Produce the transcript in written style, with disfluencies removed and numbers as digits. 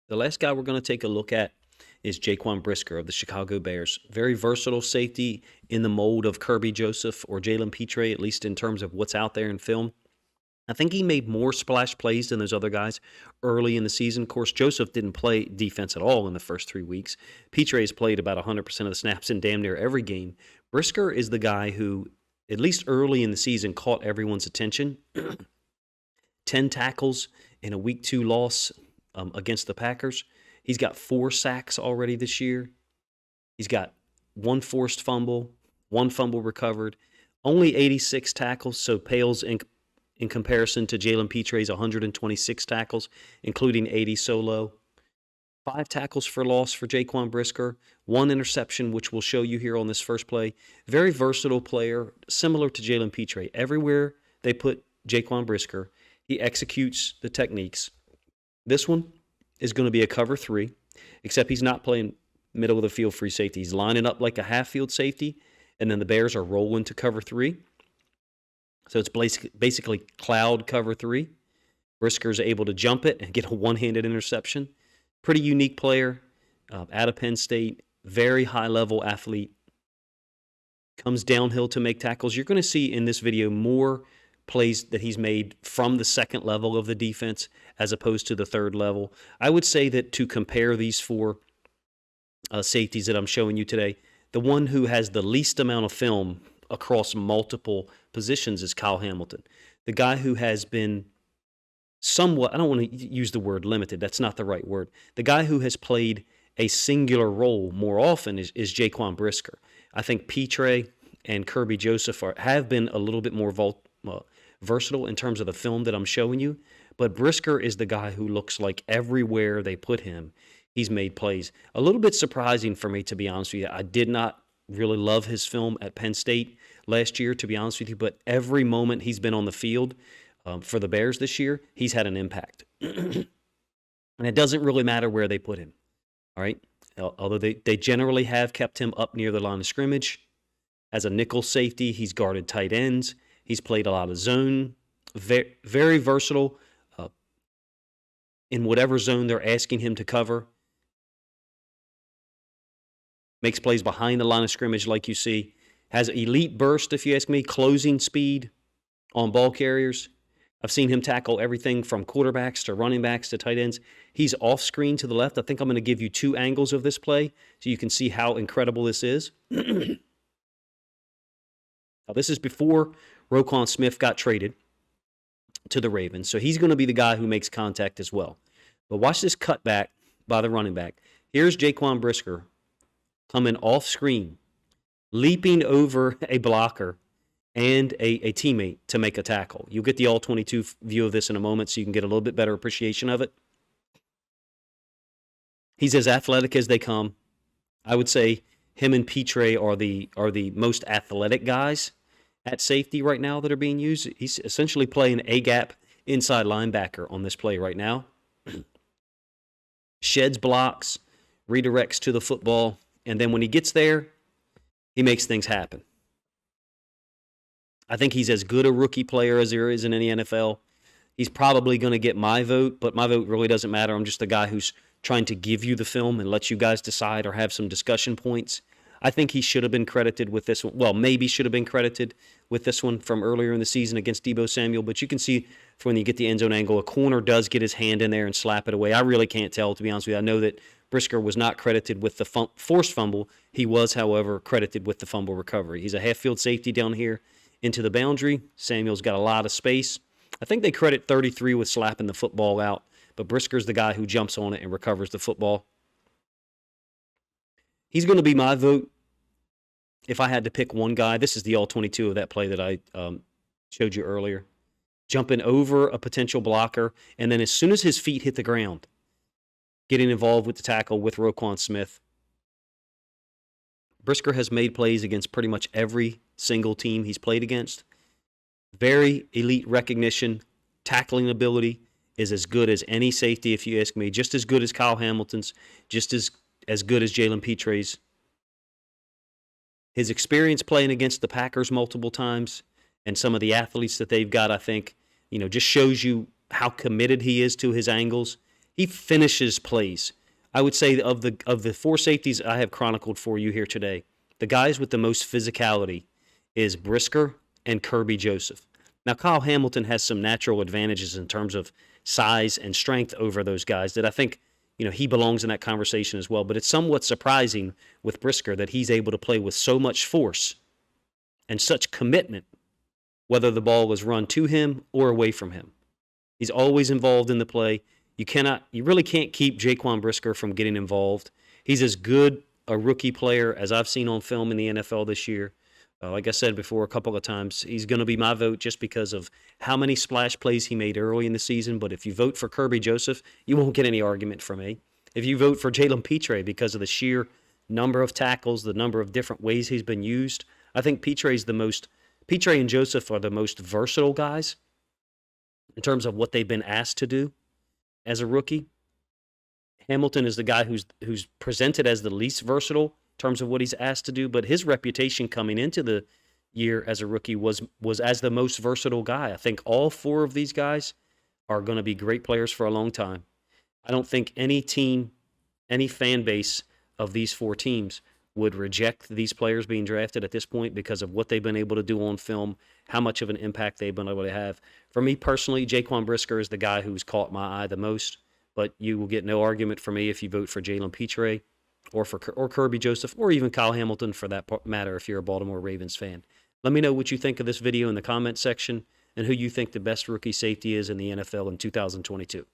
The last guy we're going to take a look at is Jaquan Brisker of the Chicago Bears. Very versatile safety in the mold of Kirby Joseph or Jalen Petre, at least in terms of what's out there in film. I think he made more splash plays than those other guys early in the season. Of course, Joseph didn't play defense at all in the first 3 weeks. Petre has played about 100% of the snaps in damn near every game. Brisker is the guy who, at least early in the season, caught everyone's attention. 10 tackles in a Week 2 loss against the Packers. He's got 4 sacks already this year. He's got 1 forced fumble, 1 fumble recovered, only 86 tackles, so pales in comparison to Jalen Petre's 126 tackles, including 80 solo. 5 tackles for loss for Jaquan Brisker, 1 interception, which we'll show you here on this first play. Very versatile player, similar to Jalen Petre. Everywhere they put Jaquan Brisker, he executes the techniques. This one is going to be a cover 3, except he's not playing middle of the field free safety. He's lining up like a half field safety, and then the Bears are rolling to cover 3. So it's basically cloud cover 3. Brisker's able to jump it and get a one-handed interception. Pretty unique player out of Penn State. Very high-level athlete. Comes downhill to make tackles. You're going to see in this video more plays that he's made from the second level of the defense as opposed to the third level. I would say that to compare these 4 safeties that I'm showing you today, the one who has the least amount of film across multiple positions is Kyle Hamilton. The guy who has been somewhat, I don't want to use the word limited, that's not the right word. The guy who has played a singular role more often is Jaquan Brisker. I think Petre and Kirby Joseph have been a little bit more versatile in terms of the film that I'm showing you, but Brisker is the guy who looks like everywhere they put him, he's made plays. A little bit surprising for me, to be honest with you. I did not really love his film at Penn State last year, to be honest with you, but every moment he's been on the field for the Bears this year, he's had an impact. And it doesn't really matter where they put him, all right? Although they generally have kept him up near the line of scrimmage. As a nickel safety, he's guarded tight ends. He's played a lot of zone. Very, very versatile in whatever zone they're asking him to cover. Makes plays behind the line of scrimmage like you see. Has elite burst, if you ask me, closing speed on ball carriers. I've seen him tackle everything from quarterbacks to running backs to tight ends. He's off screen to the left. I think I'm going to give you 2 angles of this play so you can see how incredible this is. Now, this is before Roquan Smith got traded to the Ravens, so he's going to be the guy who makes contact as well. But watch this cutback by the running back. Here's Jaquan Brisker coming off screen, leaping over a blocker and a teammate to make a tackle. You'll get the all-22 view of this in a moment so you can get a little bit better appreciation of it. He's as athletic as they come. I would say him and Petre are the most athletic guys at safety right now that are being used. He's essentially playing A-gap inside linebacker on this play right now. Sheds blocks, redirects to the football, and then when he gets there, he makes things happen. I think he's as good a rookie player as there is in any NFL. He's probably going to get my vote, but my vote really doesn't matter. I'm just the guy who's trying to give you the film and let you guys decide or have some discussion points. I think he should have been credited with this one. Well, maybe should have been credited with this one from earlier in the season against Deebo Samuel. But you can see when you get the end zone angle, a corner does get his hand in there and slap it away. I really can't tell, to be honest with you. I know that Brisker was not credited with the forced fumble. He was, however, credited with the fumble recovery. He's a half-field safety down here into the boundary. Samuel's got a lot of space. I think they credit 33 with slapping the football out, but Brisker's the guy who jumps on it and recovers the football. He's going to be my vote if I had to pick one guy. This is the all-22 of that play that I showed you earlier. Jumping over a potential blocker, and then as soon as his feet hit the ground, getting involved with the tackle with Roquan Smith. Brisker has made plays against pretty much every single team he's played against. Very elite recognition, tackling ability is as good as any safety, if you ask me. Just as good as Kyle Hamilton's, just as good as Jalen Petre's. His experience playing against the Packers multiple times and some of the athletes that they've got, I think, just shows you how committed he is to his angles. He finishes plays. I would say of the four safeties I have chronicled for you here today, the guys with the most physicality is Brisker and Kirby Joseph. Now, Kyle Hamilton has some natural advantages in terms of size and strength over those guys that I think, he belongs in that conversation as well. But it's somewhat surprising with Brisker that he's able to play with so much force and such commitment, whether the ball was run to him or away from him. He's always involved in the play. You really can't keep Jaquan Brisker from getting involved. He's as good a rookie player as I've seen on film in the NFL this year. Like I said before a couple of times, he's going to be my vote just because of how many splash plays he made early in the season. But if you vote for Kirby Joseph, you won't get any argument from me. If you vote for Jalen Pitre because of the sheer number of tackles, the number of different ways he's been used, I think Pitre and Joseph are the most versatile guys in terms of what they've been asked to do as a rookie. Hamilton is the guy who's presented as the least versatile in terms of what he's asked to do, but his reputation coming into the year as a rookie was as the most versatile guy. I think all four of these guys are going to be great players for a long time. I don't think any team, any fan base of these four teams would reject these players being drafted at this point because of what they've been able to do on film, how much of an impact they've been able to have. For me personally, Jaquan Brisker is the guy who's caught my eye the most, but you will get no argument from me if you vote for Jalen Pitre or Kirby Joseph or even Kyle Hamilton for that matter if you're a Baltimore Ravens fan. Let me know what you think of this video in the comment section and who you think the best rookie safety is in the NFL in 2022.